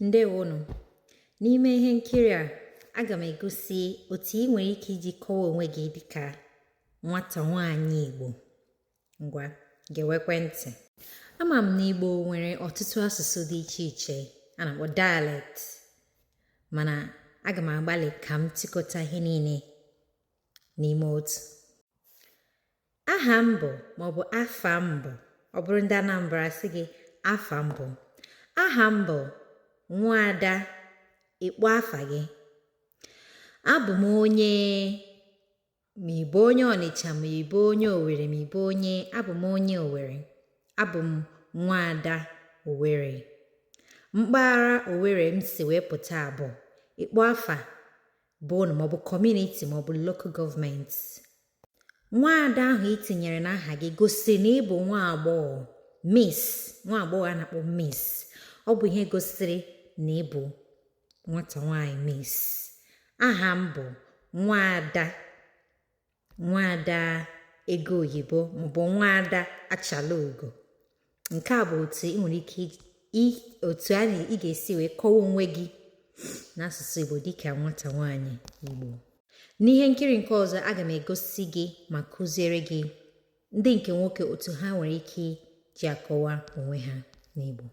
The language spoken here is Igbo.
Ndewonu. N'ime ihe nkiri a, aga m egosi otu ị nwere ike iji kọwaa onwe gị dịka nwata nwaanyị Igbo. Ngwa, gewe ekwentị. Ama m na Igbo nwere ọtụtụ asụsụ dị iche iche a na-akpọ dialect, mana aga m agbalị ka m tịkọta ihe niile n'ime otu. Aha m bụ maọbụ afa m bụ, ọ bụrụ ndị Anambra sị gị afa m bụ. Aha m bụ Nwaada. Ịkpọ afa gị. Abụ m onye, ma ị bụ onye Ọnịcha, ma ị bụ onye Owere, ma ị bụ onye, abụ m onye Owere. Abụ m Nwaada Owere. Mpaghara Owere m si wee pụta abụ ịkpọ afa bụ unu maọbụ kọmuniti maọbụ lokal gọọmenti. Nwaada ahụ i tinyere n'aha gị gosiri na ị bụ nwa agbọghọ, Miss, nwa agbọghọ a na-akpọ Miss. Ọ bụ ihe gosiri na ị bụ nwata nwaanyị Miss. Aha m bụ Nwaada ego oyibo maọbụ Nwaada achala ugo. Nke a bụ otu ị nwere ike ị ga-esi wee kọwaa onwe gị n'asụsụ Igbo dịka nwata nwaanyị Igbo. N'ihe nkiri nke ọzọ, aga m egosi gị ma kụziere gị ndị nke nwoke otu ha nwere ike ji akọwa onwe ha n'Igbo.